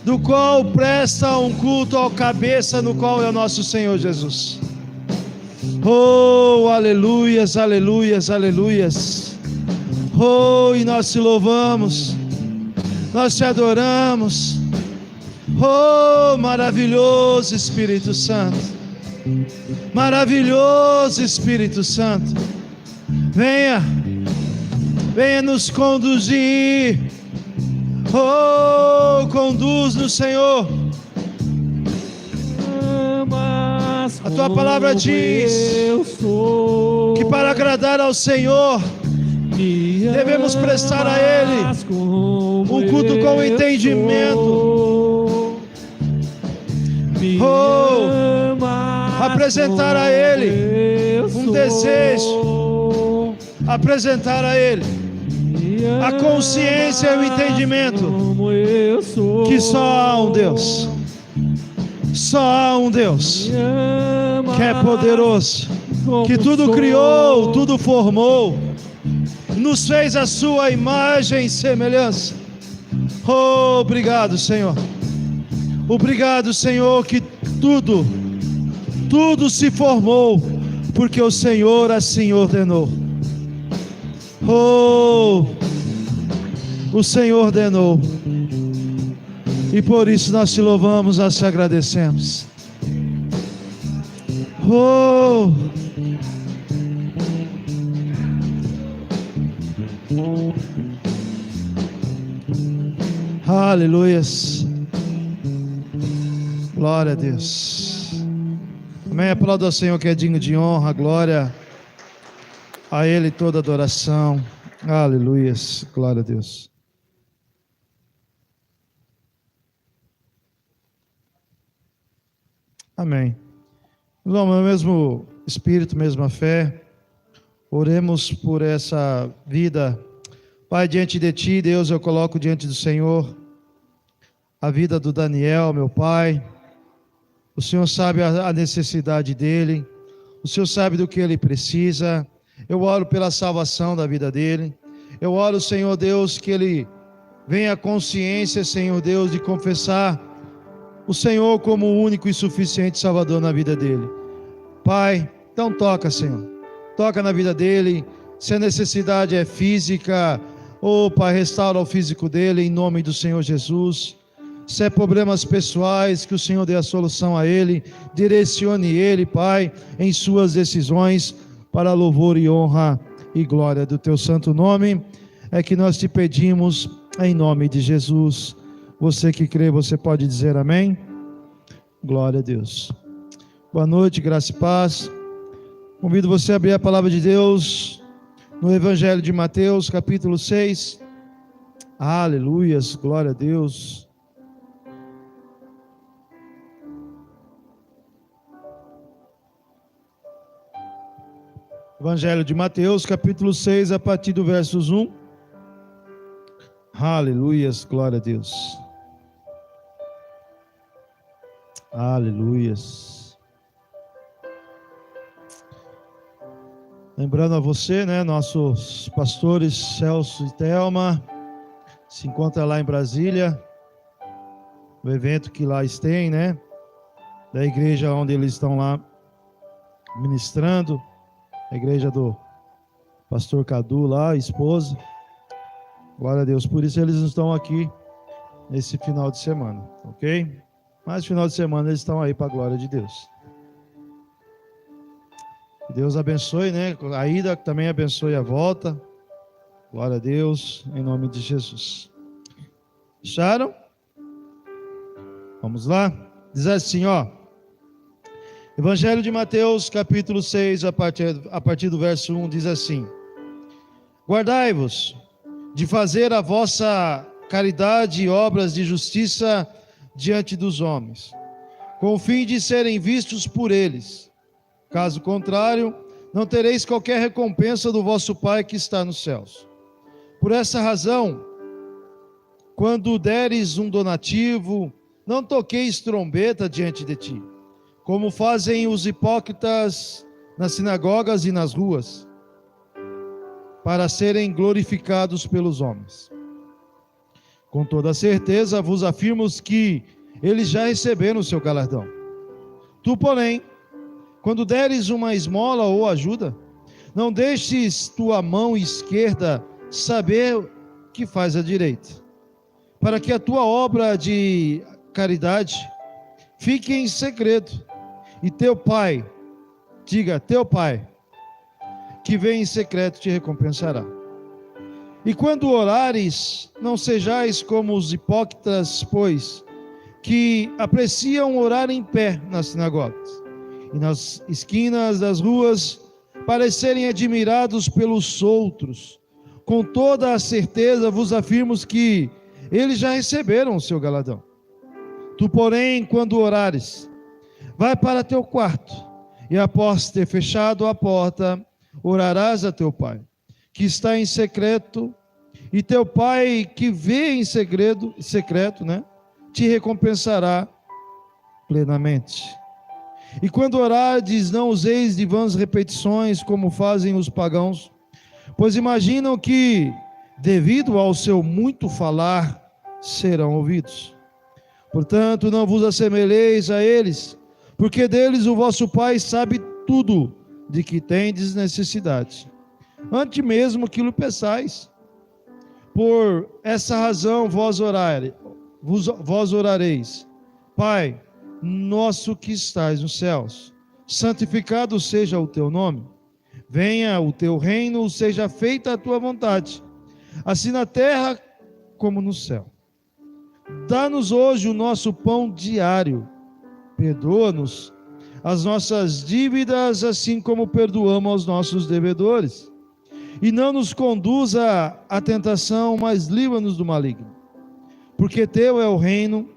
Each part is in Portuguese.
do qual presta um culto ao cabeça, no qual é o nosso Senhor Jesus. Oh, aleluias, aleluias, aleluias. Oh, e nós te louvamos, nós te adoramos. Oh, maravilhoso Espírito Santo, maravilhoso Espírito Santo, venha nos conduzir. Oh, conduz-nos, Senhor. A tua palavra diz que para agradar ao Senhor devemos prestar a Ele um culto com entendimento. Oh, apresentar a Ele um desejo, apresentar a Ele a consciência e o entendimento que só há um Deus, só há um Deus que é poderoso, que tudo criou, tudo formou, nos fez a sua imagem e semelhança. Oh, obrigado, Senhor. Obrigado, Senhor, que tudo se formou porque o Senhor assim ordenou. Oh, o Senhor ordenou, e por isso nós te louvamos, nós te agradecemos. Oh, aleluias, glória a Deus. Amém. Aplauda ao Senhor que é digno de honra, glória a Ele, toda adoração. Aleluias, glória a Deus. Amém. Vamos no mesmo espírito, mesma fé. Oremos por essa vida. Pai, diante de Ti, Deus, eu coloco diante do Senhor a vida do Daniel, meu Pai. O Senhor sabe a necessidade dele. O Senhor sabe do que ele precisa. Eu oro pela salvação da vida dele. Eu oro, Senhor Deus, que ele venha à consciência, Senhor Deus, de confessar o Senhor como o único e suficiente Salvador na vida dele. Pai, então toca, Senhor. Toca na vida dele. Se a necessidade é física, Pai, restaura o físico dele em nome do Senhor Jesus. Se é problemas pessoais, que o Senhor dê a solução a ele. Direcione ele, Pai, em suas decisões, para louvor e honra e glória do teu santo nome. É que nós te pedimos em nome de Jesus. Você que crê, você pode dizer amém? Glória a Deus. Boa noite, graça e paz. Convido você a abrir a palavra de Deus no Evangelho de Mateus, capítulo 6. Aleluias, glória a Deus. Evangelho de Mateus, capítulo 6, a partir do versos 1. Aleluias, glória a Deus. Aleluias. Lembrando a você, nossos pastores Celso e Thelma se encontram lá em Brasília, o evento que lá tem, da igreja onde eles estão lá ministrando, a igreja do pastor Cadu lá, esposa. Glória a Deus, por isso eles não estão aqui nesse final de semana, ok? Mas no final de semana eles estão aí para a glória de Deus. Que Deus abençoe, a ida também abençoe a volta. Glória a Deus, em nome de Jesus. Acharam? Vamos lá? Diz assim, Evangelho de Mateus, capítulo 6, a partir do verso 1, diz assim: Guardai-vos de fazer a vossa caridade e obras de justiça diante dos homens, com o fim de serem vistos por eles. Caso contrário, não tereis qualquer recompensa do vosso Pai que está nos céus. Por essa razão, quando deres um donativo, não toqueis trombeta diante de ti, como fazem os hipócritas nas sinagogas e nas ruas, para serem glorificados pelos homens. Com toda certeza vos afirmo que eles já receberam o seu galardão. Tu, porém, quando deres uma esmola ou ajuda, não deixes tua mão esquerda saber que faz a direita, para que a tua obra de caridade fique em segredo, e teu Pai, diga, teu Pai, que vem em secreto te recompensará. E quando orares, não sejais como os hipócritas, pois, que apreciam orar em pé nas sinagogas e nas esquinas das ruas, para serem admirados pelos outros. Com toda a certeza vos afirmo que eles já receberam o seu galardão. Tu, porém, quando orares, vai para teu quarto, e após ter fechado a porta, orarás a teu Pai, que está em secreto, e teu Pai que vê em secreto, te recompensará plenamente. E quando orardes, não useis de vãs repetições, como fazem os pagãos, pois imaginam que, devido ao seu muito falar, serão ouvidos. Portanto, não vos assemelheis a eles, porque deles o vosso Pai sabe tudo de que tendes necessidade, antes mesmo que lhe peçais. Por essa razão vós orareis: Pai nosso que estais nos céus, santificado seja o teu nome, venha o teu reino, seja feita a tua vontade, assim na terra como no céu. Dá-nos hoje o nosso pão diário, perdoa-nos as nossas dívidas, assim como perdoamos aos nossos devedores, e não nos conduza à tentação, mas livra-nos do maligno, porque teu é o reino,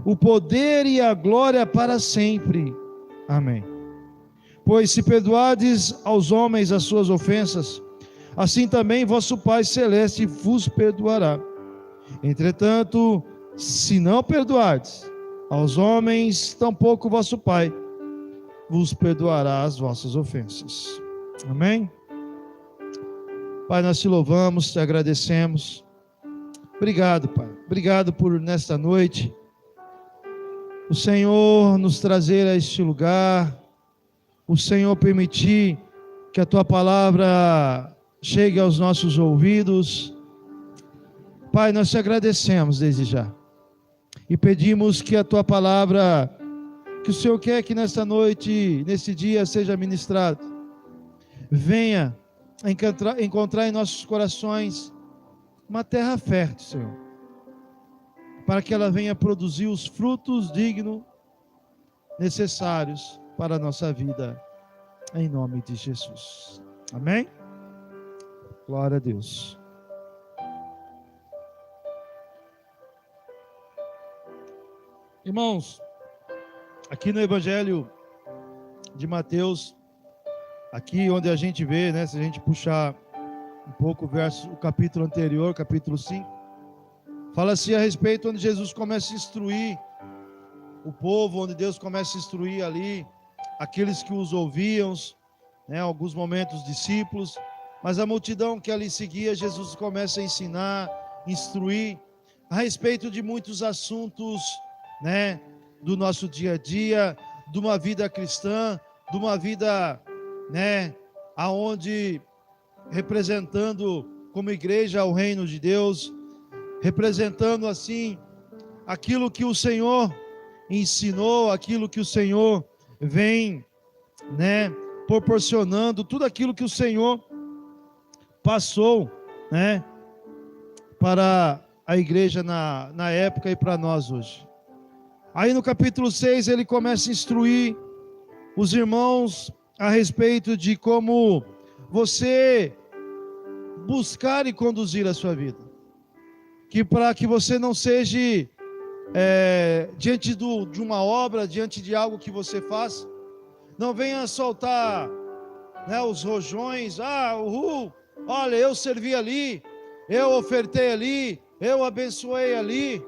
o poder e a glória para sempre. Amém. Pois se perdoardes aos homens as suas ofensas, assim também vosso Pai Celeste vos perdoará. Entretanto, se não perdoardes aos homens, tampouco vosso Pai vos perdoará as vossas ofensas. Amém? Pai, nós te louvamos, te agradecemos. Obrigado, Pai. Obrigado por nesta noite o Senhor nos trazer a este lugar, o Senhor permitir que a tua palavra chegue aos nossos ouvidos. Pai, nós te agradecemos desde já e pedimos que a tua palavra, que o Senhor quer que nesta noite, nesse dia, seja ministrado, venha encontrar em nossos corações uma terra fértil, Senhor, para que ela venha produzir os frutos dignos, necessários para a nossa vida, em nome de Jesus. Amém? Glória a Deus. Irmãos, aqui no Evangelho de Mateus, aqui onde a gente vê, né, se a gente puxar um pouco o capítulo anterior, capítulo 5, fala-se a respeito onde Jesus começa a instruir o povo, onde Deus começa a instruir ali aqueles que os ouviam, né, alguns momentos discípulos, mas a multidão que ali seguia, Jesus começa a ensinar, instruir a respeito de muitos assuntos, né, do nosso dia a dia, de uma vida cristã, de uma vida, né, aonde representando como igreja o reino de Deus, representando assim aquilo que o Senhor ensinou, aquilo que o Senhor vem, né, proporcionando, tudo aquilo que o Senhor passou, né, para a igreja na época e para nós hoje. Aí no capítulo 6 ele começa a instruir os irmãos a respeito de como você buscar e conduzir a sua vida, que para que você não seja diante de uma obra, diante de algo que você faz, não venha soltar, né, os rojões, olha, eu servi ali, eu ofertei ali, eu abençoei ali.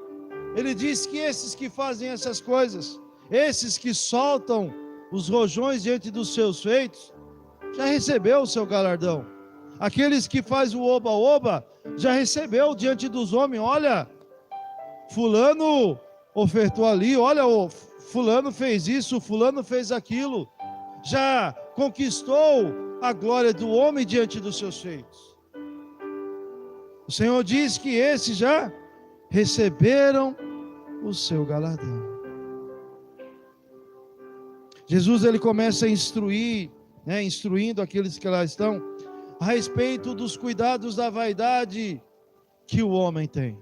Ele diz que esses que fazem essas coisas, esses que soltam os rojões diante dos seus feitos, já recebeu o seu galardão. Aqueles que fazem o oba-oba, já recebeu diante dos homens: olha, fulano ofertou ali, olha, o fulano fez isso, fulano fez aquilo. Já conquistou a glória do homem diante dos seus feitos. O Senhor diz que esses já receberam o seu galardão. Jesus, ele começa a instruir, instruindo aqueles que lá estão, a respeito dos cuidados da vaidade que o homem tem.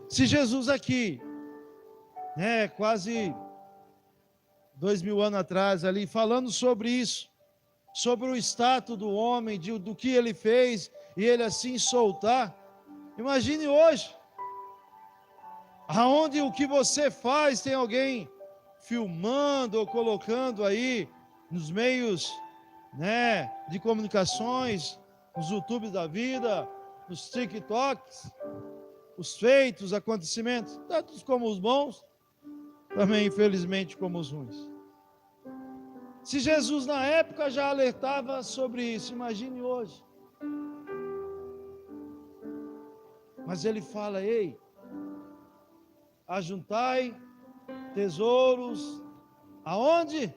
Se Jesus aqui, quase 2000 anos atrás ali, falando sobre isso, sobre o status do homem, do que ele fez, e ele assim soltar, imagine hoje, aonde o que você faz tem alguém filmando ou colocando aí nos meios, de comunicações, nos YouTubes da vida, nos TikToks, os feitos, os acontecimentos, tantos como os bons, também infelizmente como os ruins. Se Jesus na época já alertava sobre isso, imagine hoje. Mas ele fala: ei, ajuntai tesouros, aonde?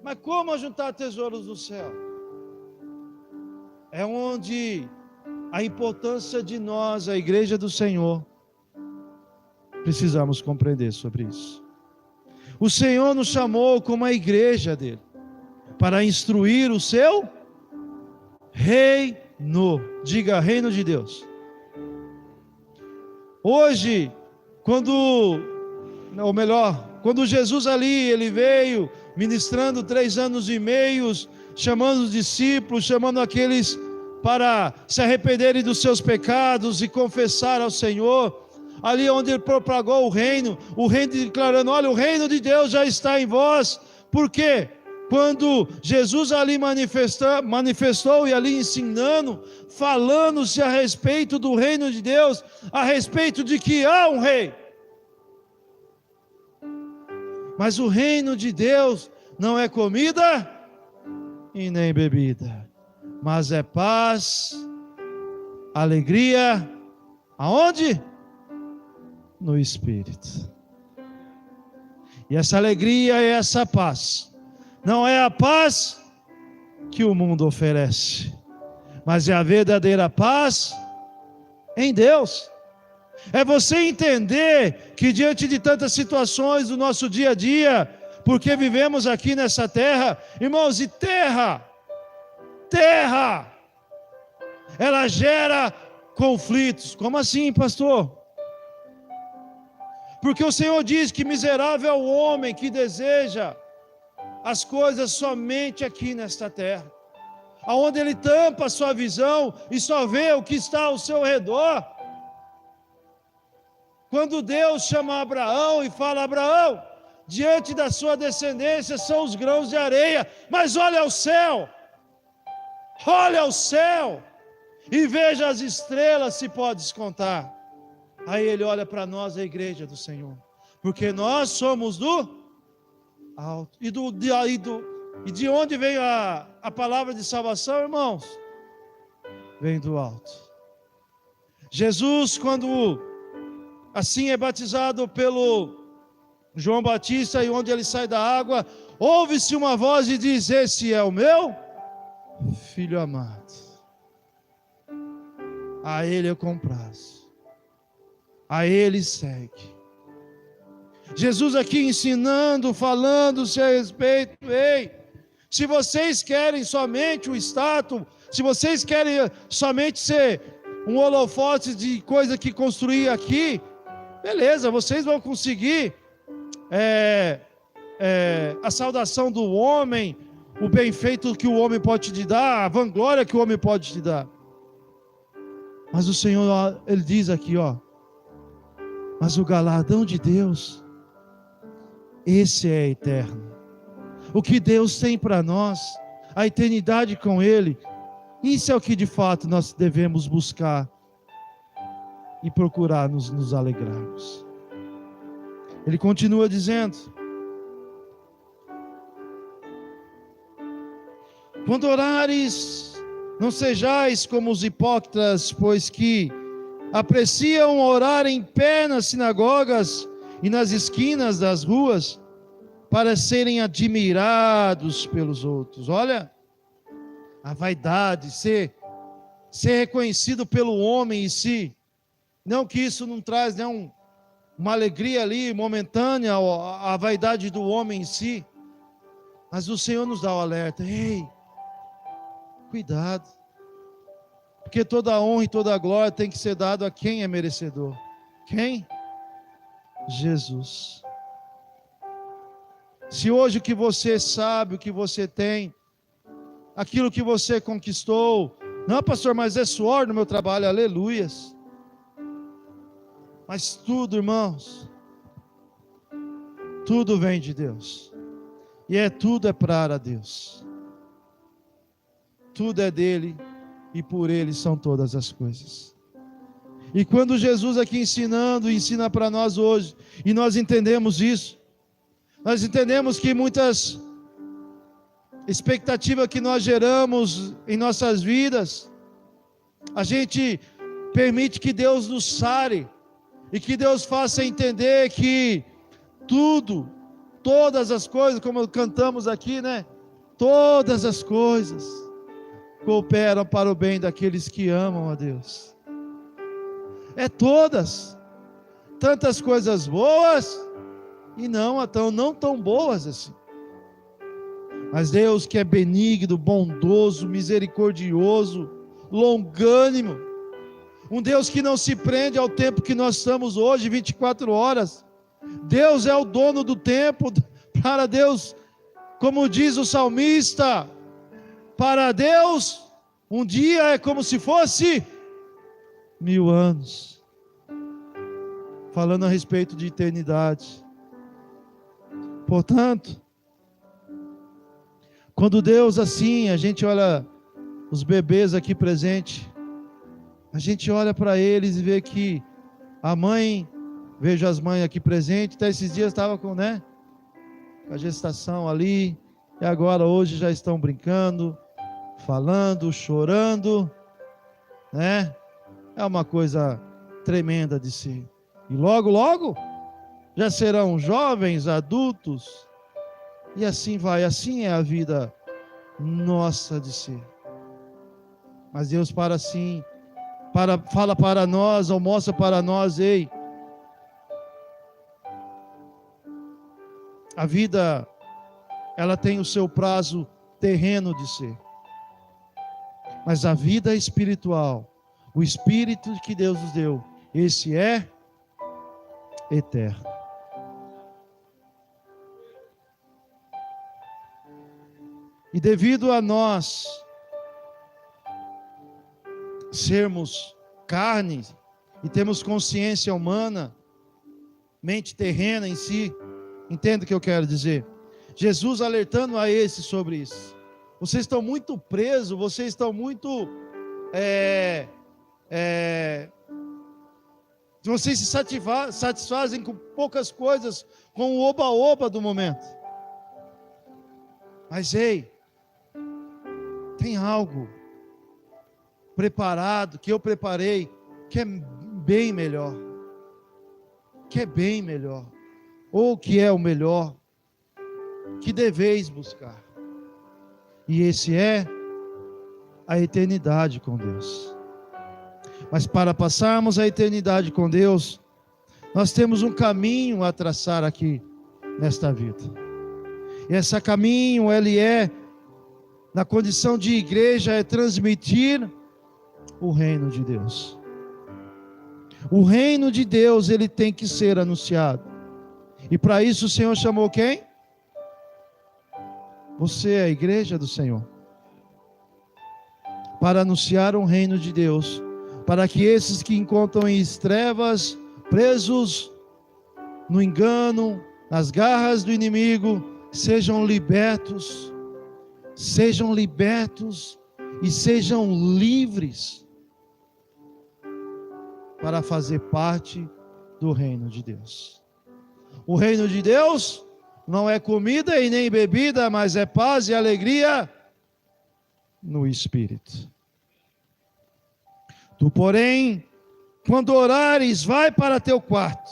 Mas como ajuntar tesouros no céu? É onde a importância de nós, a igreja do Senhor, precisamos compreender sobre isso. O Senhor nos chamou como a igreja dele, para instruir o seu reino. Diga, reino de Deus. Hoje, quando Jesus ali, ele veio ministrando 3 anos e meio, chamando os discípulos, chamando aqueles para se arrependerem dos seus pecados e confessar ao Senhor, ali onde ele propagou o reino declarando: olha, o reino de Deus já está em vós. Por quê? Quando Jesus ali manifestou e ali ensinando, falando-se a respeito do reino de Deus, a respeito de que há um rei. Mas o reino de Deus não é comida e nem bebida, mas é paz, alegria, aonde? No Espírito. E essa alegria e essa paz não é a paz que o mundo oferece, mas é a verdadeira paz em Deus. É você entender que diante de tantas situações do nosso dia a dia, porque vivemos aqui nessa terra, irmãos, e terra, ela gera conflitos. Como assim, pastor? Porque o Senhor diz que miserável é o homem que deseja as coisas somente aqui nesta terra, aonde ele tampa a sua visão e só vê o que está ao seu redor. Quando Deus chama Abraão e fala: Abraão, diante da sua descendência são os grãos de areia, mas olha ao céu e veja as estrelas, se podes contar. Aí ele olha para nós, a igreja do Senhor, porque nós somos do alto. E de onde vem a palavra de salvação, irmãos? Vem do alto. Jesus, quando assim é batizado pelo João Batista, e onde ele sai da água, ouve-se uma voz e diz: esse é o meu Filho amado, a ele eu comprazo, a ele segue. Jesus aqui ensinando, falando-se a respeito: ei, se vocês querem somente o status, se vocês querem somente ser um holofote de coisa que construir aqui, beleza, vocês vão conseguir a saudação do homem, o bem feito que o homem pode te dar, a vanglória que o homem pode te dar. Mas o Senhor, ele diz aqui, mas o galardão de Deus, esse é eterno. O que Deus tem para nós, a eternidade com Ele, isso é o que de fato nós devemos buscar e procurar nos alegrarmos. Ele continua dizendo: quando orares, Não sejais como os hipócritas, pois que apreciam orar em pé nas sinagogas e nas esquinas das ruas, para serem admirados pelos outros. Olha, a vaidade, ser reconhecido pelo homem em si. Não que isso não traz uma alegria ali momentânea, a vaidade do homem em si. Mas o Senhor nos dá o alerta. Ei, cuidado. Porque toda a honra e toda a glória tem que ser dado a quem é merecedor. Quem? Jesus. Se hoje o que você sabe, o que você tem, aquilo que você conquistou, não, pastor, mas é suor no meu trabalho, aleluias. Mas tudo, irmãos, tudo vem de Deus. E tudo é para Deus. Tudo é dele e por ele são todas as coisas. E quando Jesus aqui ensina para nós hoje, e nós entendemos isso, nós entendemos que muitas expectativas que nós geramos em nossas vidas, a gente permite que Deus nos sare, e que Deus faça entender que tudo, todas as coisas, como cantamos aqui, né? Todas as coisas cooperam para o bem daqueles que amam a Deus. Todas, tantas coisas boas, e não tão boas assim. Mas Deus que é benigno, bondoso, misericordioso, longânimo, um Deus que não se prende ao tempo que nós estamos hoje, 24 horas. Deus é o dono do tempo. Para Deus, como diz o salmista, para Deus, um dia é como se fosse 1000 anos. Falando a respeito de eternidade. Portanto, quando Deus assim, a gente olha os bebês aqui presentes, a gente olha para eles e vê que a mãe, vejo as mães aqui presentes, até esses dias estava com a gestação ali, e agora hoje já estão brincando, falando, chorando, né? É uma coisa tremenda de ser. E logo, logo, já serão jovens, adultos, e assim vai, assim é a vida nossa de ser. Mas Deus fala para nós, ou mostra para nós, ei, a vida, ela tem o seu prazo terreno de ser. Mas a vida espiritual, o Espírito que Deus nos deu, esse é eterno. E devido a nós sermos carne e temos consciência humana, mente terrena em si, entenda o que eu quero dizer? Jesus alertando a esses sobre isso. Vocês estão muito presos, vocês estão muito vocês se satisfazem com poucas coisas, com o oba-oba do momento. Mas ei, tem algo preparado, que eu preparei, que é bem melhor, ou que é o melhor, que deveis buscar, e esse é a eternidade com Deus. Mas para passarmos a eternidade com Deus, nós temos um caminho a traçar aqui, nesta vida, e esse caminho, ele na condição de igreja, é transmitir o reino de Deus. O reino de Deus, ele tem que ser anunciado. E para isso o Senhor chamou quem? Você é a igreja do Senhor. Para anunciar o reino de Deus, para que esses que encontram em trevas, presos no engano, nas garras do inimigo, sejam libertos e sejam livres para fazer parte do reino de Deus. O reino de Deus não é comida e nem bebida, mas é paz e alegria no Espírito. Tu, porém, quando orares, vai para teu quarto,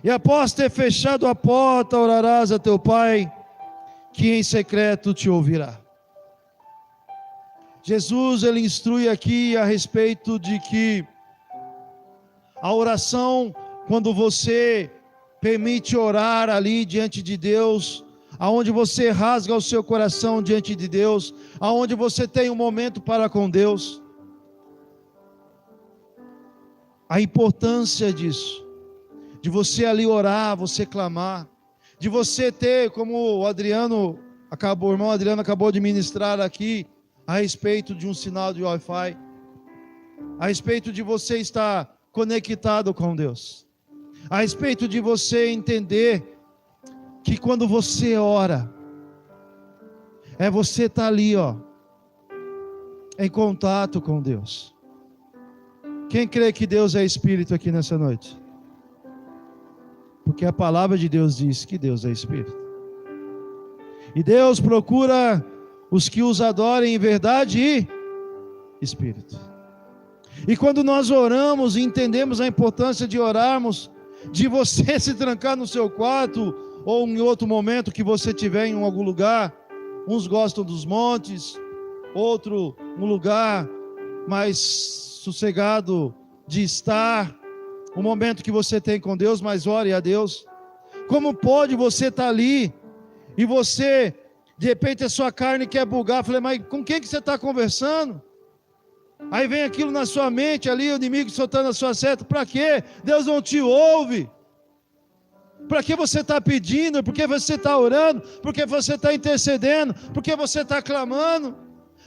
e após ter fechado a porta, orarás a teu pai, que em secreto te ouvirá. Jesus, ele instrui aqui a respeito de que a oração, quando você permite orar ali diante de Deus, aonde você rasga o seu coração diante de Deus, aonde você tem um momento para com Deus, a importância disso, de você ali orar, você clamar, de você ter, como o irmão Adriano acabou de ministrar aqui, a respeito de um sinal de Wi-Fi, a respeito de você estar conectado com Deus, a respeito de você entender que quando você ora, você estar ali, em contato com Deus. Quem crê que Deus é Espírito aqui nessa noite? Porque a palavra de Deus diz que Deus é Espírito. E Deus procura os que os adorem em verdade e Espírito. E quando nós oramos e entendemos a importância de orarmos, de você se trancar no seu quarto, ou em outro momento que você tiver em algum lugar, uns gostam dos montes, outro um lugar mais sossegado de estar, o momento que você tem com Deus, mas ore a Deus. Como pode você estar ali, e você, de repente a sua carne quer bugar, falei, mas com quem que você está conversando? Aí vem aquilo na sua mente ali, o inimigo soltando a sua seta, para quê? Deus não te ouve. Para que você está pedindo? Por que você está orando? Por que você está intercedendo? Por que você está clamando?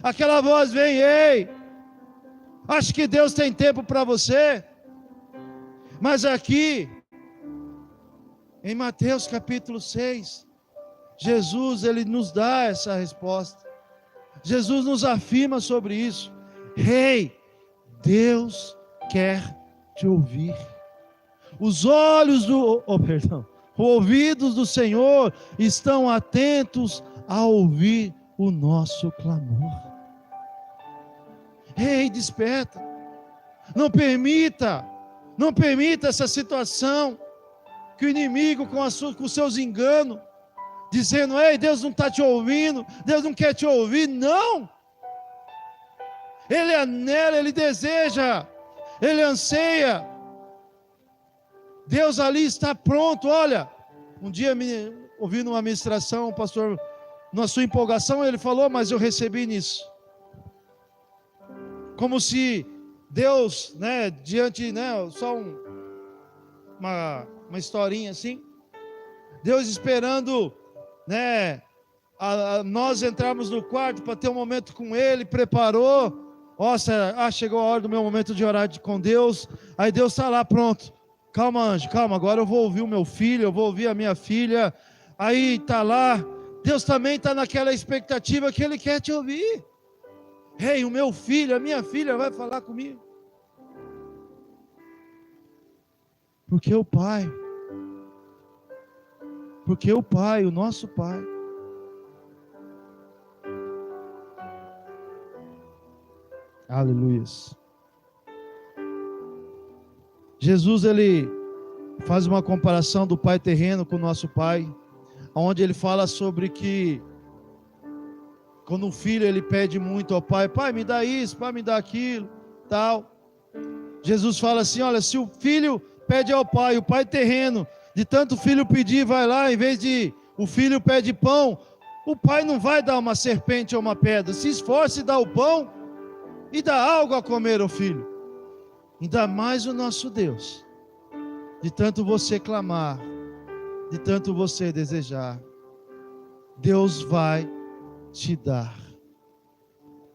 Aquela voz vem, ei, acho que Deus tem tempo para você. Mas aqui, em Mateus capítulo 6, Jesus, ele nos dá essa resposta. Jesus nos afirma sobre isso. Ei, Deus quer te ouvir. Os ouvidos do Senhor estão atentos a ouvir o nosso clamor. Ei, desperta. Não permita essa situação que o inimigo com os seus enganos, dizendo, ei, Deus não está te ouvindo, Deus não quer te ouvir. Não! Ele anela, ele deseja, ele anseia. Deus ali está pronto. Olha, um dia ouvindo uma ministração, o pastor, na sua empolgação, ele falou, mas eu recebi nisso. Como se Deus, diante, só uma historinha assim, Deus esperando, nós entrarmos no quarto para ter um momento com Ele, preparou, chegou a hora do meu momento de orar com Deus, aí Deus está lá pronto, calma anjo, calma, agora eu vou ouvir o meu filho, eu vou ouvir a minha filha, aí está lá, Deus também está naquela expectativa que Ele quer te ouvir. Ei, o meu filho, a minha filha vai falar comigo. Porque o Pai, o nosso Pai, aleluia. Jesus, ele faz uma comparação do Pai terreno com o nosso Pai, onde ele fala sobre que quando um filho ele pede muito ao pai, pai me dá isso, pai me dá aquilo, tal. Jesus fala assim, olha, se o filho pede ao pai, o pai terreno, de tanto o filho pedir, vai lá, em vez de o filho pede pão, o pai não vai dar uma serpente ou uma pedra, se esforce e dá o pão, e dá algo a comer ao filho. Ainda mais o nosso Deus, de tanto você clamar, de tanto você desejar, Deus vai te dar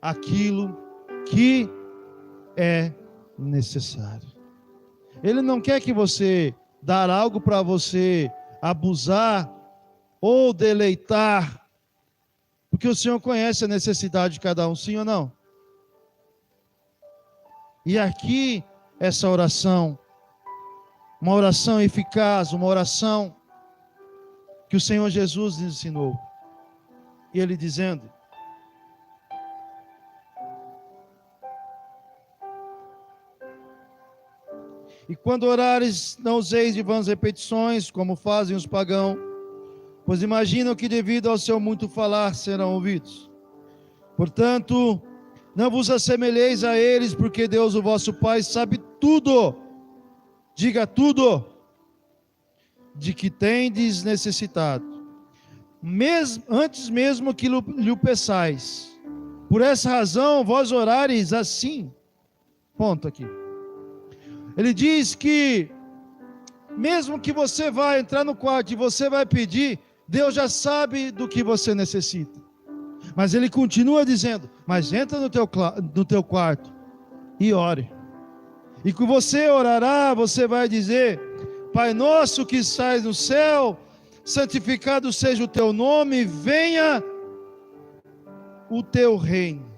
aquilo que é necessário. Ele não quer que você dar algo para você abusar ou deleitar, porque o Senhor conhece a necessidade de cada um, sim ou não? E aqui essa oração, uma oração eficaz, uma oração que o Senhor Jesus nos ensinou. E ele dizendo, E quando orares, não useis de vãs repetições, como fazem os pagãos, pois imaginam que devido ao seu muito falar serão ouvidos. Portanto, não vos assemelheis a eles, porque Deus, o vosso Pai, sabe tudo, diga tudo, de que tendes necessitado, antes mesmo que lhe peçais. Por essa razão, vós orareis assim. Ponto aqui. Ele diz que, mesmo que você vá entrar no quarto e você vai pedir, Deus já sabe do que você necessita. Mas ele continua dizendo, mas entra no teu quarto e ore. E que você orará, você vai dizer, Pai nosso que estás no céu, santificado seja o teu nome, venha o teu reino.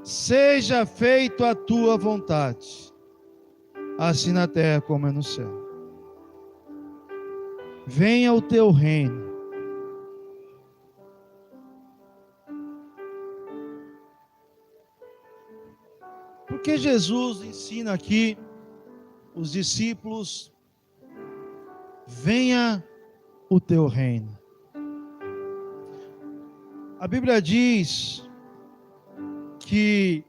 Seja feito a tua vontade, assim na terra como é no céu. Venha o teu reino. Porque Jesus ensina aqui os discípulos, venha o teu reino. A Bíblia diz que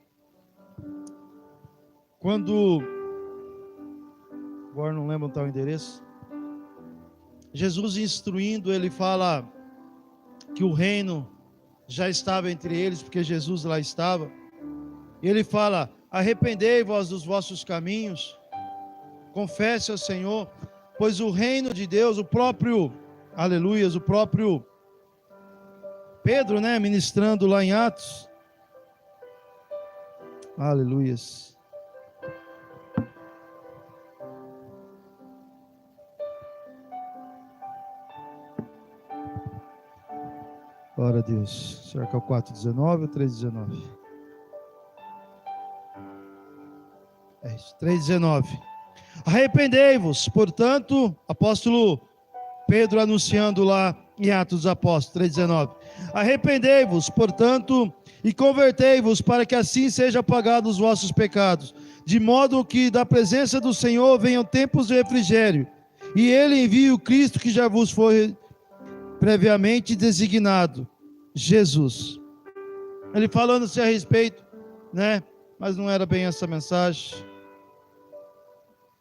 quando, agora não lembro o tal endereço, Jesus instruindo, ele fala que o reino já estava entre eles, porque Jesus lá estava. E ele fala, arrependei-vos dos vossos caminhos, confesse ao Senhor, pois o reino de Deus, o próprio, aleluias, o próprio Pedro, ministrando lá em Atos, aleluias. Glória a Deus. Será que é o 4:19 ou 3:19? É isso, 3:19. Arrependei-vos, portanto, apóstolo Pedro anunciando lá em Atos dos Apóstolos, 3:19. Arrependei-vos, portanto, e convertei-vos, para que assim sejam apagados os vossos pecados, de modo que da presença do Senhor venham tempos de refrigério, e Ele envie o Cristo que já vos foi previamente designado, Jesus. Ele falando-se a respeito, mas não era bem essa mensagem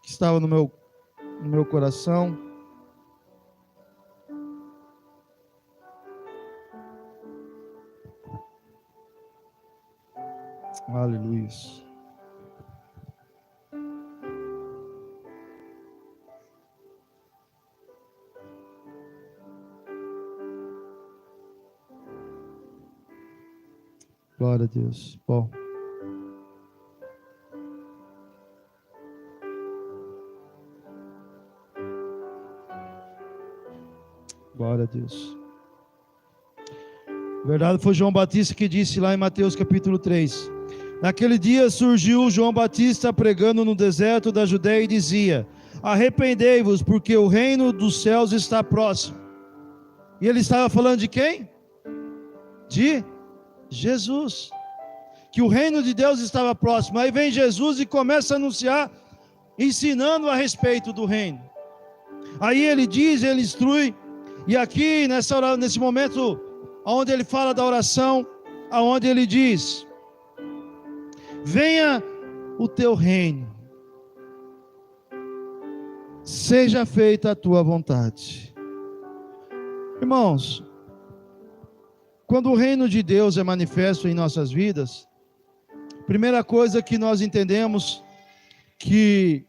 que estava no meu coração. Aleluia. Glória a Deus. Bom. Glória a Deus. Verdade, foi João Batista que disse lá em Mateus capítulo 3. Naquele dia surgiu João Batista pregando no deserto da Judeia e dizia: arrependei-vos, porque o reino dos céus está próximo. E ele estava falando de quem? De Jesus. Que o reino de Deus estava próximo. Aí vem Jesus e começa a anunciar, ensinando a respeito do reino. Aí ele diz, ele instrui. E aqui nesse momento, onde ele fala da oração, aonde ele diz: venha o teu reino, seja feita a tua vontade. Irmãos, quando o reino de Deus é manifesto em nossas vidas, primeira coisa que nós entendemos, que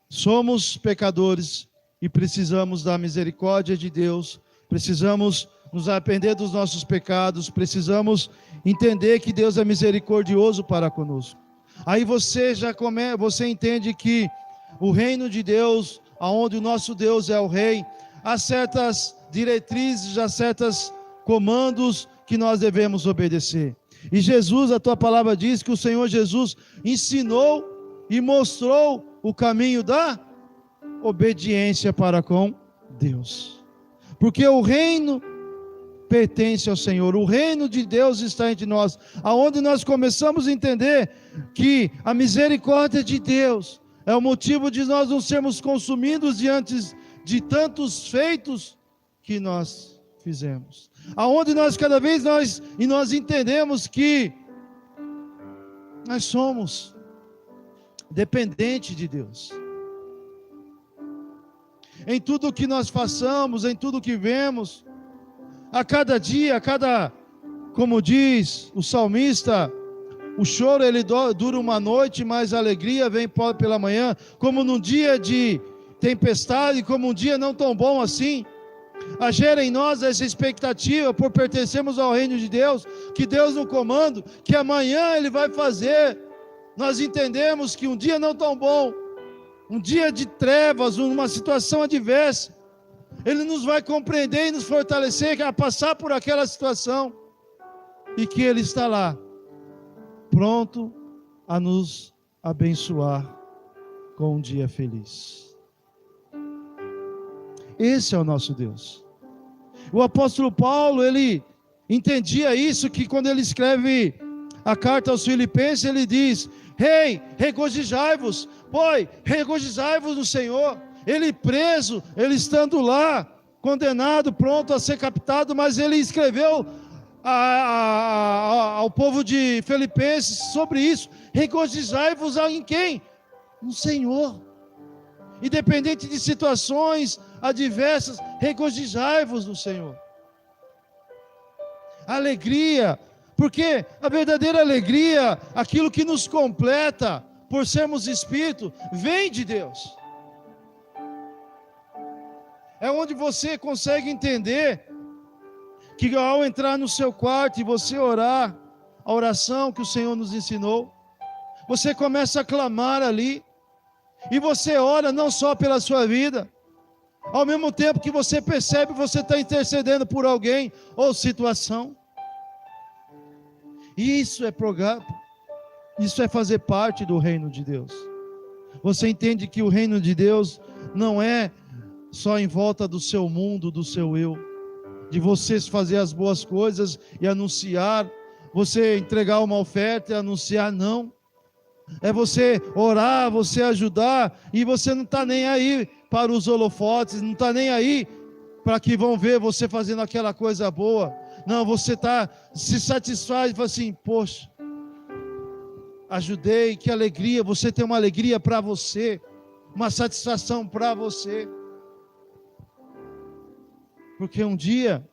somos pecadores e precisamos da misericórdia de Deus, precisamos nos arrepender dos nossos pecados, precisamos entender que Deus é misericordioso para conosco. Aí você entende que o reino de Deus, aonde o nosso Deus é o rei, há certas diretrizes, há certos comandos que nós devemos obedecer. E Jesus, a tua palavra diz que o Senhor Jesus ensinou e mostrou o caminho da obediência para com Deus. Porque o reino pertence ao Senhor. O reino de Deus está entre nós, aonde nós começamos a entender que a misericórdia de Deus é o motivo de nós não sermos consumidos diante de tantos feitos que nós fizemos. Aonde nós cada vez nós entendemos que nós somos dependentes de Deus. Em tudo que nós façamos, em tudo que vemos, a cada dia, como diz o salmista, o choro ele dura uma noite, mas a alegria vem pela manhã, como num dia de tempestade, como um dia não tão bom assim. Gera em nós essa expectativa por pertencermos ao reino de Deus, que Deus no comando, que amanhã Ele vai fazer. Nós entendemos que um dia não tão bom, um dia de trevas, uma situação adversa, Ele nos vai compreender e nos fortalecer a passar por aquela situação, e que Ele está lá, pronto a nos abençoar com um dia feliz. Esse é o nosso Deus. O apóstolo Paulo, ele entendia isso, que quando ele escreve a carta aos Filipenses, ele diz: regozijai-vos, regozijai-vos no Senhor. Ele preso, ele estando lá, condenado, pronto a ser captado, mas ele escreveu ao povo de Filipenses sobre isso: regozijai-vos em quem? No Senhor. Independente de situações adversas, regozijai-vos no Senhor. Alegria, porque a verdadeira alegria, aquilo que nos completa por sermos espírito, vem de Deus. É onde você consegue entender que ao entrar no seu quarto e você orar a oração que o Senhor nos ensinou, você começa a clamar ali, e você ora não só pela sua vida, ao mesmo tempo que você percebe que você está intercedendo por alguém ou situação. Isso é fazer parte do reino de Deus. Você entende que o reino de Deus não é só em volta do seu mundo, do seu eu, de você fazer as boas coisas e anunciar, você entregar uma oferta e anunciar, não. É você orar, você ajudar, e você não está nem aí para os holofotes, não está nem aí para que vão ver você fazendo aquela coisa boa. Não, você se satisfaz e fala assim: poxa, ajudei, que alegria. Você tem uma alegria para você, uma satisfação para você, porque um dia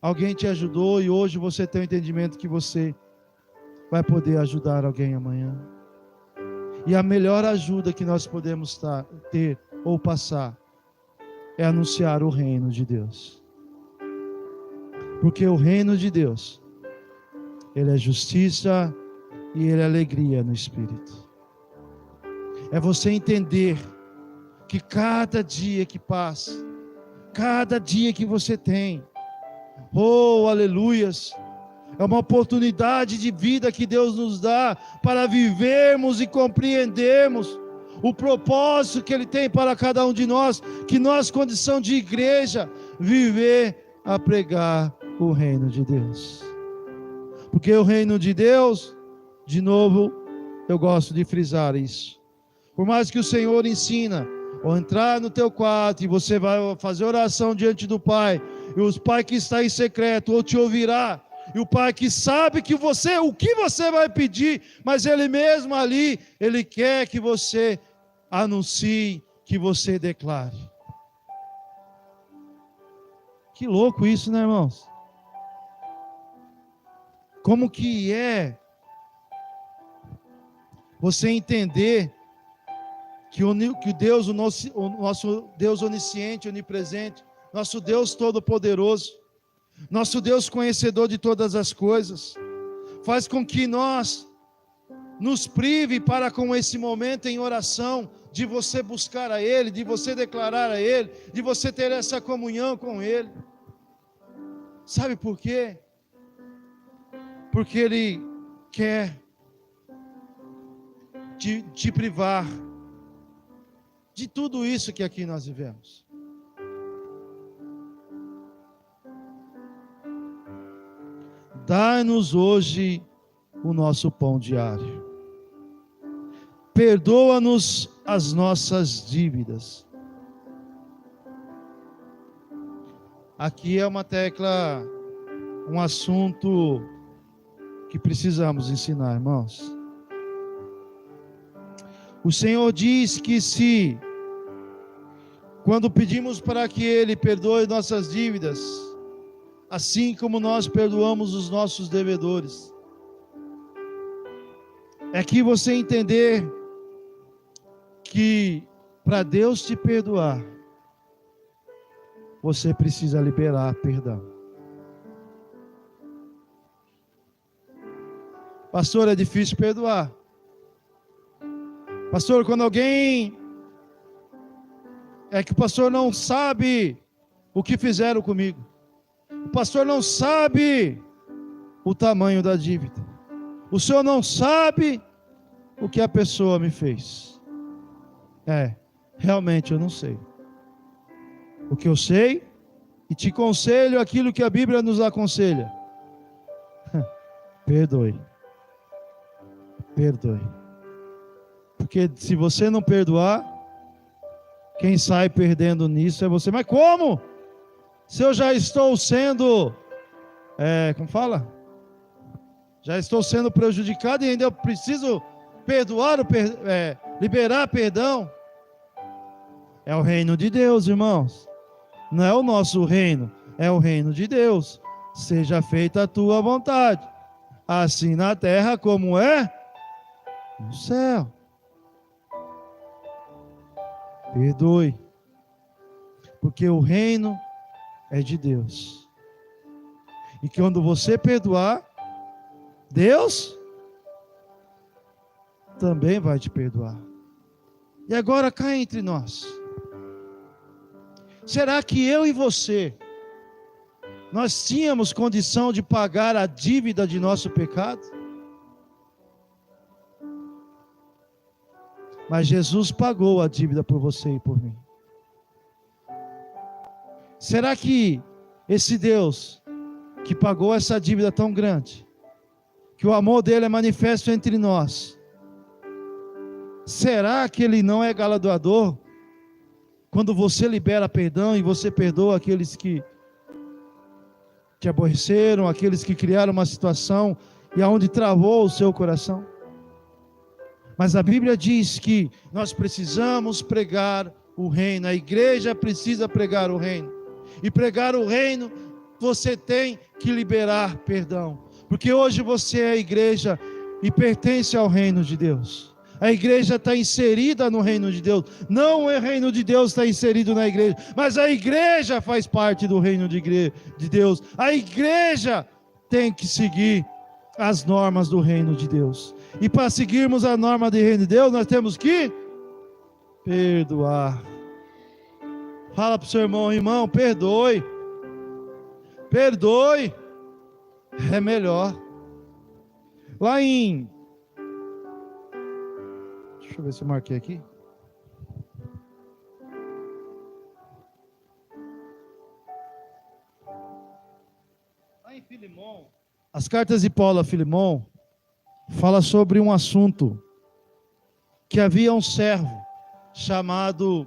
alguém te ajudou, e hoje você tem o entendimento que você vai poder ajudar alguém amanhã. E a melhor ajuda que nós podemos ter ou passar é anunciar o reino de Deus. Porque o reino de Deus, ele é justiça e ele é alegria no Espírito. É você entender que cada dia que passa, cada dia que você tem, oh, aleluias, é uma oportunidade de vida que Deus nos dá para vivermos e compreendermos o propósito que Ele tem para cada um de nós, que nós, condição de igreja, viver a pregar o reino de Deus. Porque o reino de Deus, de novo, eu gosto de frisar isso. Por mais que o Senhor ensina, ou entrar no teu quarto e você vai fazer oração diante do Pai, e o Pai que está em secreto ou te ouvirá, e o Pai que sabe o que você vai pedir, mas Ele mesmo ali, Ele quer que você anuncie, que você declare. Que louco isso, né, irmãos? Como que é você entender que o Deus, o nosso Deus onisciente, onipresente, nosso Deus todo-poderoso, nosso Deus conhecedor de todas as coisas, faz com que nós nos prive para com esse momento em oração, de você buscar a Ele, de você declarar a Ele, de você ter essa comunhão com Ele. Sabe por quê? Porque Ele quer te privar de tudo isso que aqui nós vivemos. dai-nos hoje o nosso pão diário. Perdoa-nos as nossas dívidas. Aqui é uma tecla, um assunto que precisamos ensinar, irmãos. O Senhor diz que quando pedimos para que Ele perdoe nossas dívidas, assim como nós perdoamos os nossos devedores, é que você entender que para Deus te perdoar, você precisa liberar perdão. Pastor, é difícil perdoar. Pastor, quando alguém... É que o pastor não sabe o que fizeram comigo. O pastor não sabe o tamanho da dívida. O senhor não sabe o que a pessoa me fez. Realmente eu não sei. O que eu sei, e te aconselho aquilo que a Bíblia nos aconselha. Perdoe. Perdoe. Porque se você não perdoar, quem sai perdendo nisso é você. Mas como? Se eu já estou sendo, como fala? Já estou sendo prejudicado e ainda eu preciso perdoar, liberar perdão. É o reino de Deus, irmãos. Não é o nosso reino, é o reino de Deus. Seja feita a tua vontade, assim na terra como é no céu. Perdoe, porque o reino é de Deus. E quando você perdoar, Deus também vai te perdoar. E agora cá entre nós, será que eu e você, nós tínhamos condição de pagar a dívida de nosso pecado? Mas Jesus pagou a dívida por você e por mim. Será que esse Deus que pagou essa dívida tão grande, que o amor dele é manifesto entre nós, será que ele não é galardoador quando você libera perdão e você perdoa aqueles que te aborreceram, aqueles que criaram uma situação e aonde travou o seu coração? Mas a Bíblia diz que nós precisamos pregar o reino, a igreja precisa pregar o reino. E pregar o reino, você tem que liberar perdão. Porque hoje você é a igreja e pertence ao reino de Deus. A igreja está inserida no reino de Deus. Não o reino de Deus está inserido na igreja, mas a igreja faz parte do reino de Deus. A igreja tem que seguir as normas do reino de Deus. E para seguirmos a norma do reino de Deus, nós temos que perdoar. Fala para o seu irmão, perdoe. Perdoe. É melhor. Lá em... Deixa eu ver se eu marquei aqui. Lá em Filemão, as cartas de Paulo a Filemão fala sobre um assunto que havia um servo chamado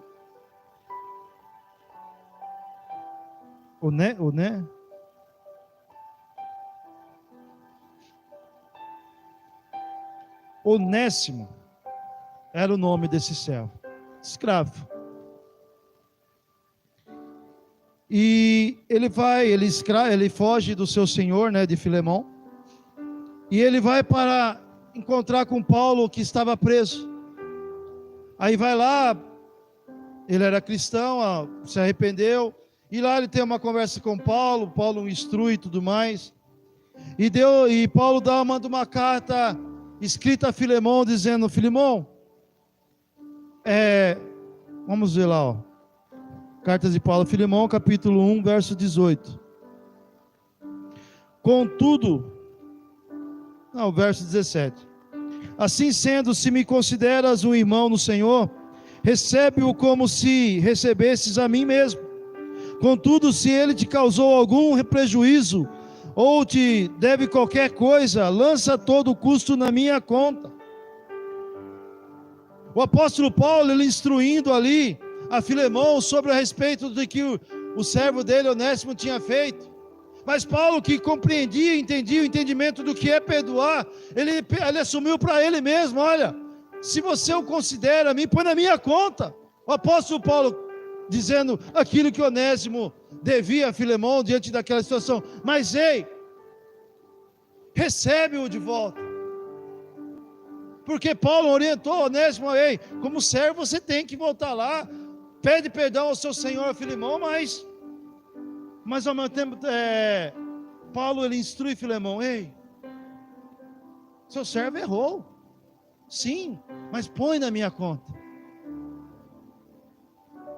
Onésimo era o nome desse servo, escravo. E ele foge do seu senhor, de Filemão, e ele vai para encontrar com Paulo, que estava preso. Aí vai lá, ele era cristão, se arrependeu, e lá ele tem uma conversa com Paulo, Paulo o instrui e tudo mais, e Paulo manda uma carta escrita a Filemão, dizendo: Filemão, vamos ver lá, Cartas de Paulo a Filemão, capítulo 1, verso 18. Verso 17. Assim sendo, se me consideras um irmão no Senhor, recebe-o como se recebesses a mim mesmo. Contudo, se ele te causou algum prejuízo, ou te deve qualquer coisa, lança todo o custo na minha conta. O apóstolo Paulo, ele instruindo ali a Filemão sobre a respeito do que o servo dele, Onésimo, tinha feito. Mas Paulo, que compreendia, entendia o entendimento do que é perdoar, ele assumiu para ele mesmo: olha, se você o considera, me põe na minha conta. O apóstolo Paulo dizendo aquilo que Onésimo devia a Filemão diante daquela situação. Mas ei, recebe-o de volta. Porque Paulo orientou Onésimo: ei, como servo você tem que voltar lá, pede perdão ao seu senhor Filemão, mas ao mesmo tempo, Paulo, ele instrui Filemão: ei, seu servo errou, sim, mas põe na minha conta.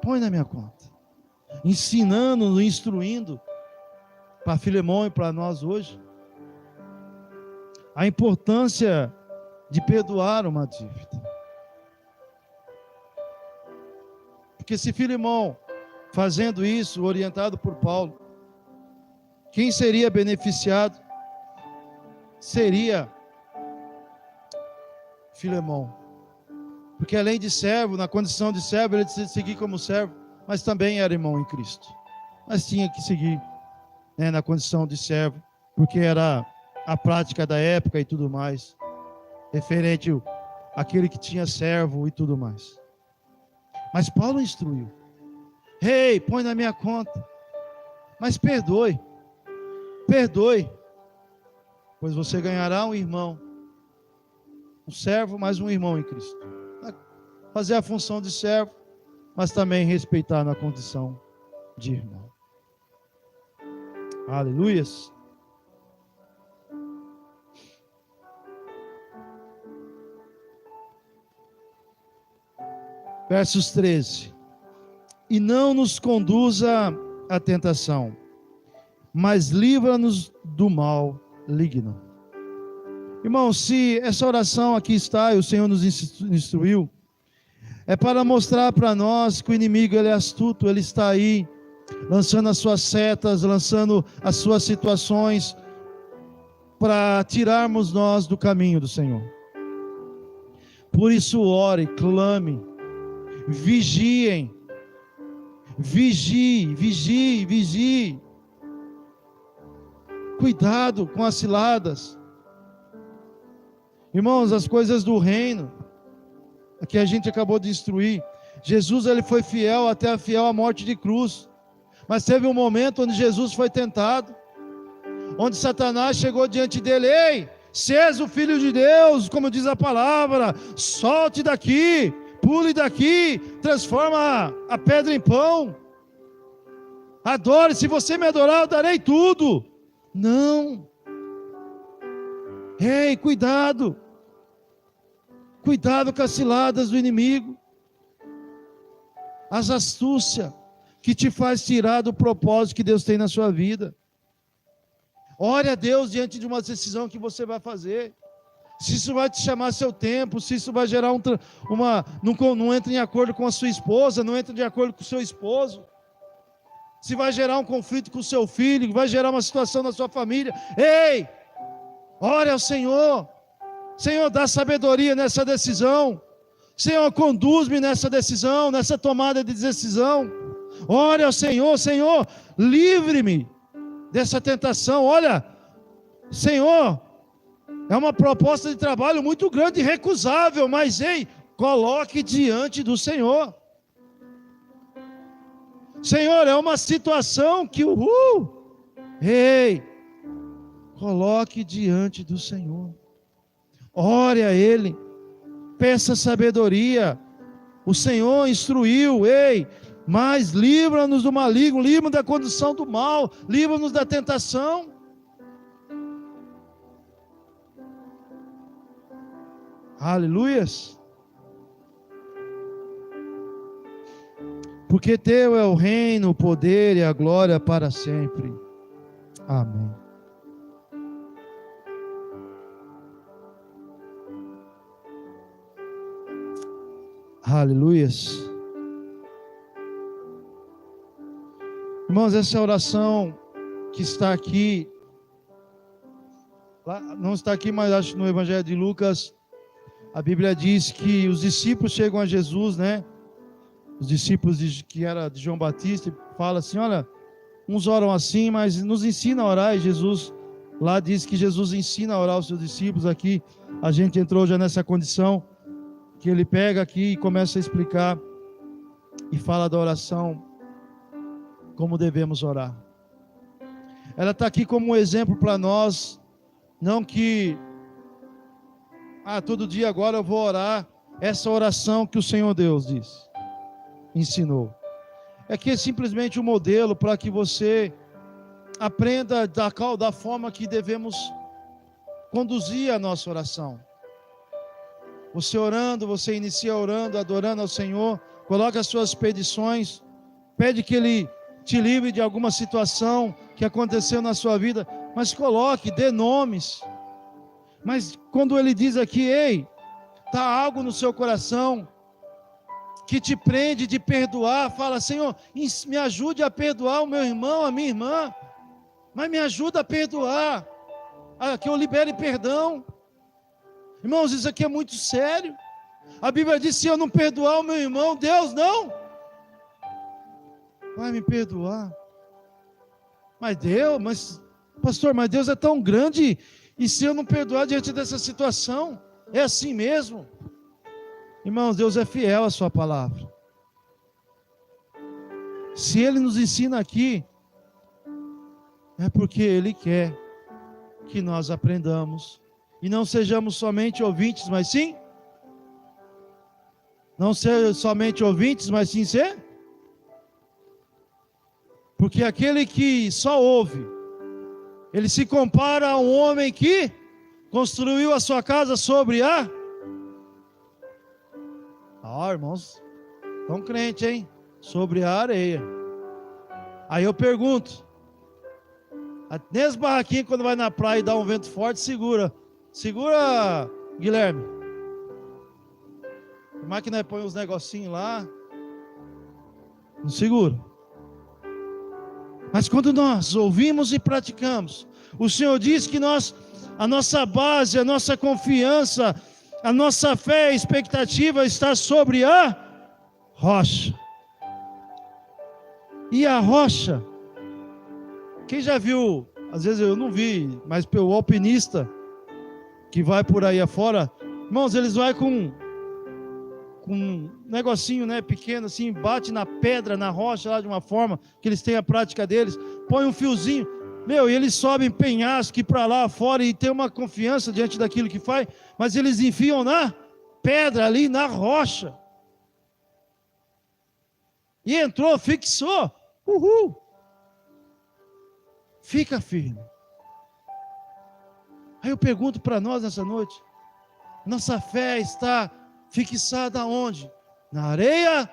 Põe na minha conta. Ensinando, instruindo para Filemão e para nós hoje a importância de perdoar uma dívida. Porque se Filemão, fazendo isso, orientado por Paulo, quem seria beneficiado seria Filemão. Porque além de servo, na condição de servo, ele tinha que seguir como servo, mas também era irmão em Cristo. Mas tinha que seguir, na condição de servo, porque era a prática da época e tudo mais, referente àquele que tinha servo e tudo mais. Mas Paulo instruiu: ei, põe na minha conta, mas perdoe, pois você ganhará um irmão, um servo, mais um irmão em Cristo. Fazer a função de servo, mas também respeitar na condição de irmão. Aleluias. Versos 13. E não nos conduza à tentação, mas livra-nos do mal maligno. Irmão, se essa oração aqui está e o Senhor nos instruiu, é para mostrar para nós que o inimigo, ele é astuto, ele está aí, lançando as suas setas, lançando as suas situações, para tirarmos nós do caminho do Senhor. Por isso ore, clame, vigiem, vigie. Cuidado com as ciladas. Irmãos, as coisas do reino, que a gente acabou de instruir, Jesus, ele foi fiel até a fiel à morte de cruz, mas teve um momento onde Jesus foi tentado, onde Satanás chegou diante dele: ei, se és o Filho de Deus, como diz a palavra, solte daqui, pule daqui, transforma a pedra em pão, adore, se você me adorar eu darei tudo. Não. Ei, cuidado com as ciladas do inimigo, as astúcias que te faz tirar do propósito que Deus tem na sua vida. Ore a Deus diante de uma decisão que você vai fazer, se isso vai te chamar seu tempo, se isso vai gerar não entra em acordo com a sua esposa, não entra de acordo com o seu esposo, se vai gerar um conflito com o seu filho, vai gerar uma situação na sua família. Ei, ore ao Senhor: Senhor, dá sabedoria nessa decisão, Senhor, conduz-me nessa decisão, nessa tomada de decisão. Ore ao Senhor: Senhor, livre-me dessa tentação. Olha, Senhor, é uma proposta de trabalho muito grande, irrecusável, mas ei, coloque diante do Senhor. Senhor, é uma situação que ei, coloque diante do Senhor. Ore a Ele, peça sabedoria. O Senhor instruiu: ei, mas livra-nos do maligno, livra-nos da condição do mal, livra-nos da tentação. Aleluias. Porque teu é o reino, o poder e a glória para sempre. Amém. Aleluias. Irmãos, essa oração que está aqui Lá, não está aqui, mas acho que no Evangelho de Lucas, a Bíblia diz que os discípulos chegam a Jesus, né? Os discípulos que era de João Batista, e fala assim, olha, uns oram assim, mas nos ensina a orar, e Jesus, lá diz que Jesus ensina a orar os seus discípulos. Aqui, a gente entrou já nessa condição, que ele pega aqui e começa a explicar, e fala da oração, como devemos orar. Ela está aqui como um exemplo para nós, não que, todo dia agora eu vou orar essa oração que o Senhor Deus ensinou. É que é simplesmente um modelo para que você aprenda da forma que devemos conduzir a nossa oração. Você orando, você inicia orando, adorando ao Senhor, coloca as suas petições, pede que Ele te livre de alguma situação que aconteceu na sua vida, mas coloque, dê nomes. Mas quando Ele diz aqui, ei, está algo no seu coração que te prende de perdoar, fala, Senhor, me ajude a perdoar o meu irmão, a minha irmã, mas me ajuda a perdoar, que eu libere perdão. Irmãos, isso aqui é muito sério. A Bíblia diz, se eu não perdoar o meu irmão, Deus não vai me perdoar. Mas pastor, mas Deus é tão grande, e se eu não perdoar diante dessa situação, é assim mesmo? Irmãos, Deus é fiel à sua palavra. Se Ele nos ensina aqui, é porque Ele quer que nós aprendamos, e não sejamos somente ouvintes, mas sim, não ser somente ouvintes, mas sim ser, porque aquele que só ouve, ele se compara a um homem que construiu a sua casa sobre irmãos, tão crente, hein? Sobre a areia. Aí eu pergunto, nesse barraquinho, quando vai na praia e dá um vento forte, segura, Guilherme. A máquina põe uns negocinhos lá, não segura. Mas quando nós ouvimos e praticamos, o Senhor diz que a nossa base, a nossa confiança, a nossa fé e expectativa está sobre a rocha. E a rocha, quem já viu, às vezes eu não vi, mas pelo alpinista que vai por aí afora, irmãos, eles vão com um negocinho, né, pequeno assim, bate na pedra, na rocha lá de uma forma que eles têm a prática deles, põe um fiozinho, e eles sobem penhasco para lá fora e tem uma confiança diante daquilo que faz, mas eles enfiam na pedra ali, na rocha, e entrou, fixou, fica firme. Aí eu pergunto para nós nessa noite, nossa fé está fixada onde? Na areia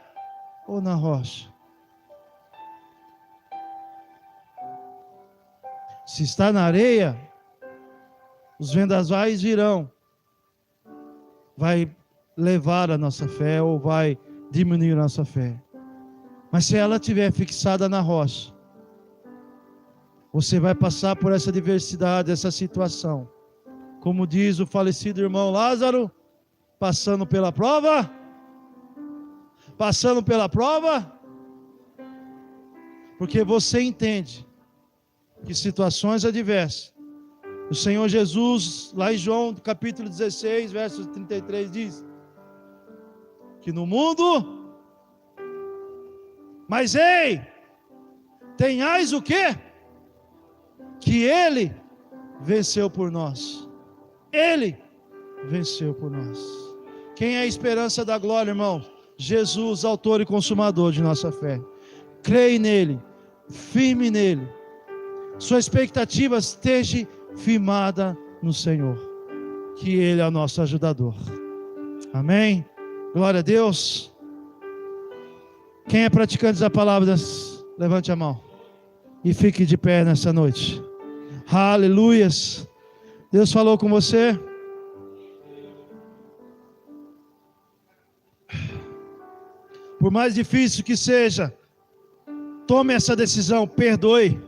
ou na rocha? Se está na areia, os vendavais virão, vai levar a nossa fé ou vai diminuir a nossa fé. Mas se ela estiver fixada na rocha, você vai passar por essa diversidade, essa situação. Como diz o falecido irmão Lázaro, passando pela prova, porque você entende que situações adversas, o Senhor Jesus, lá em João capítulo 16, verso 33, diz, que no mundo, mas ei, tenhais o quê? Que Ele venceu por nós. Ele venceu por nós. Quem é a esperança da glória, irmão? Jesus, autor e consumador de nossa fé. Creia nele, firme nele. Sua expectativa esteja firmada no Senhor, que Ele é o nosso ajudador. Amém? Glória a Deus. Quem é praticante da palavra, levante a mão e fique de pé nessa noite. Aleluias. Deus falou com você? Por mais difícil que seja, tome essa decisão, perdoe.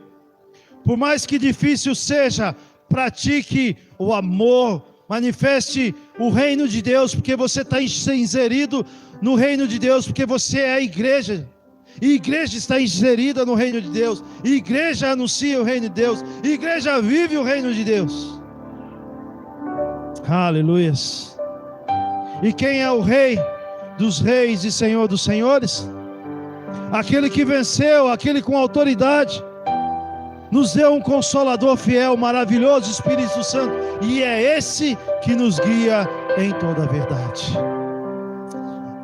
Por mais que difícil seja, pratique o amor, manifeste o reino de Deus, porque você está inserido no reino de Deus, porque você é a igreja. E igreja está inserida no reino de Deus. E igreja anuncia o reino de Deus. E igreja vive o reino de Deus. Aleluias. E quem é o rei dos reis e senhor dos senhores? Aquele que venceu, aquele com autoridade, nos deu um consolador fiel, maravilhoso, Espírito Santo. E é esse que nos guia em toda a verdade.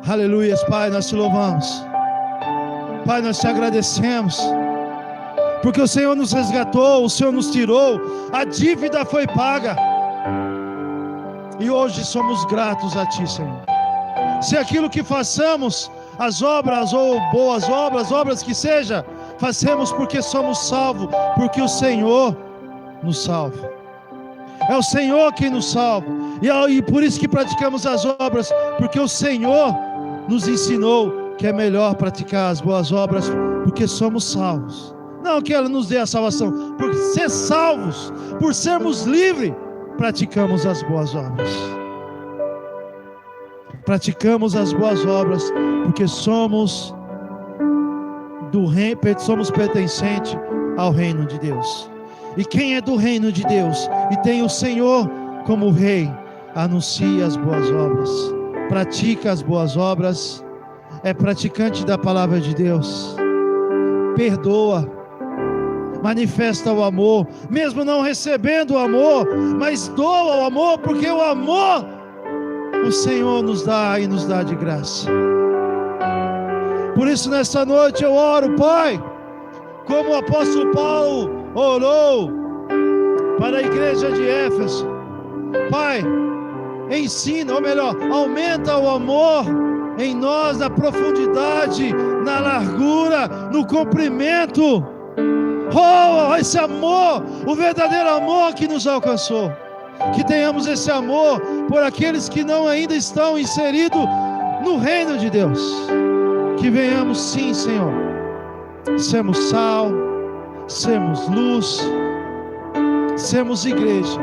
Aleluias, Pai, nós te louvamos. Pai, nós te agradecemos, porque o Senhor nos resgatou, o Senhor nos tirou, a dívida foi paga, e hoje somos gratos a Ti, Senhor. Se aquilo que façamos, as obras ou boas obras, obras que seja, fazemos porque somos salvos, porque o Senhor nos salva. É o Senhor quem nos salva, e por isso que praticamos as obras, porque o Senhor nos ensinou que é melhor praticar as boas obras, porque somos salvos. Não que ela nos dê a salvação, por ser salvos, por sermos livres, praticamos as boas obras. Praticamos as boas obras, porque somos do reino, somos pertencentes ao reino de Deus. E quem é do reino de Deus e tem o Senhor como rei, anuncia as boas obras, pratica as boas obras, é praticante da palavra de Deus, perdoa, manifesta o amor, mesmo não recebendo o amor, mas doa o amor, porque o amor o Senhor nos dá e nos dá de graça. Por isso nessa noite eu oro, Pai, como o apóstolo Paulo orou para a igreja de Éfeso. Pai, ensina, ou melhor, aumenta o amor em nós, na profundidade, na largura, no comprimento. Oh, esse amor, o verdadeiro amor que nos alcançou. Que tenhamos esse amor por aqueles que não ainda estão inseridos no reino de Deus. Que venhamos sim, Senhor, sermos sal, sermos luz, sermos igreja.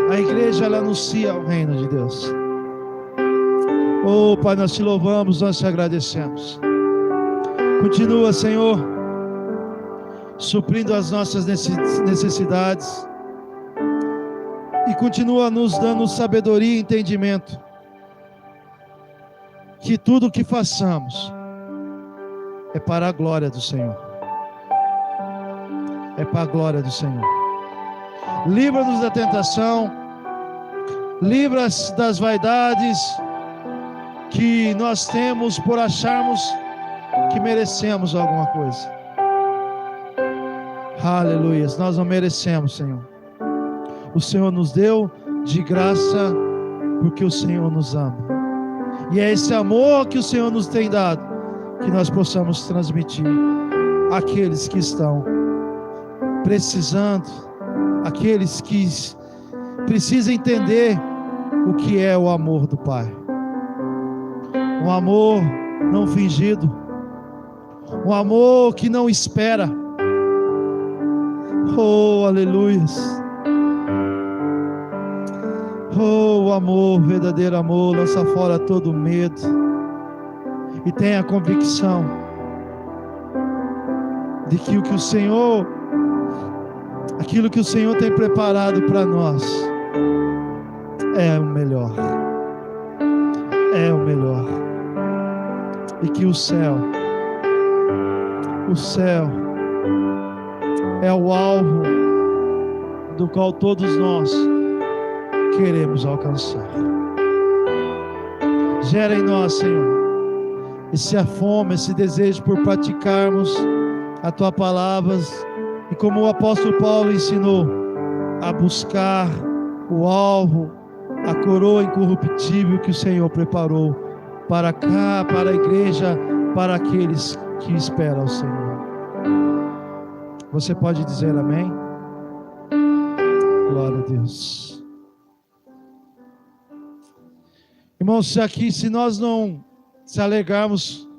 A igreja, ela anuncia o reino de Deus. Oh, Pai, nós te louvamos, nós te agradecemos. Continua, Senhor, suprindo as nossas necessidades. E continua nos dando sabedoria e entendimento. Que tudo o que façamos é para a glória do Senhor. É para a glória do Senhor. Livra-nos da tentação. Livra-nos das vaidades que nós temos por acharmos que merecemos alguma coisa. Aleluia. Nós não merecemos, Senhor. O Senhor nos deu de graça porque o Senhor nos ama. E é esse amor que o Senhor nos tem dado que nós possamos transmitir àqueles que estão precisando, aqueles que precisam entender o que é o amor do Pai. Um amor não fingido, um amor que não espera. Oh, aleluias. Oh, o amor, verdadeiro amor, lança fora todo medo e tenha a convicção de que aquilo que o Senhor tem preparado para nós é o melhor. É o melhor. E que o céu é o alvo do qual todos nós queremos alcançar. Gera em nós, Senhor, esse fome, esse desejo por praticarmos a Tua palavra, e como o apóstolo Paulo ensinou, a buscar o alvo, a coroa incorruptível que o Senhor preparou para cá, para a igreja, para aqueles que esperam o Senhor. Você pode dizer amém? Glória a Deus. Irmãos, se nós não se alegrarmos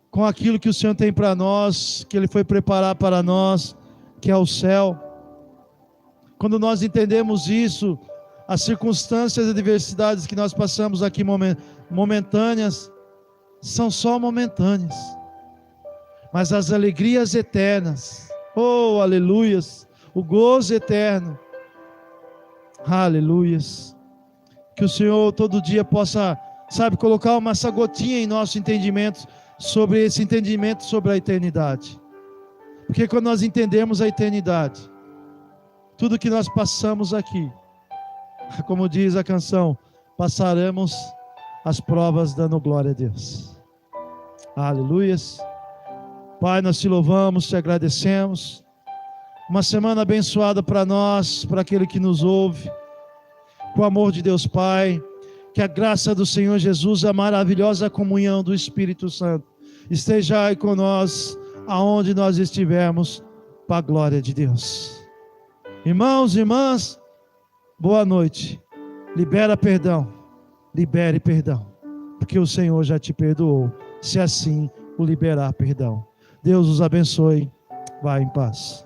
com aquilo que o Senhor tem para nós, que Ele foi preparar para nós, que é o céu, Quando nós entendemos isso, as circunstâncias e adversidades que nós passamos aqui momentâneas, são só momentâneas. Mas as alegrias eternas, oh, aleluias, o gozo eterno, aleluias, que o Senhor todo dia possa, colocar essa gotinha em nosso entendimento, sobre esse entendimento sobre a eternidade. Porque quando nós entendemos a eternidade, tudo que nós passamos aqui, como diz a canção, passaremos as provas dando glória a Deus. Aleluias. Pai, nós te louvamos, te agradecemos. Uma semana abençoada para nós, para aquele que nos ouve. Com o amor de Deus Pai, que a graça do Senhor Jesus, a maravilhosa comunhão do Espírito Santo, esteja aí com nós, aonde nós estivermos, para a glória de Deus. Irmãos e irmãs, boa noite. Libere perdão, porque o Senhor já te perdoou, se assim o liberar perdão. Deus os abençoe, vá em paz.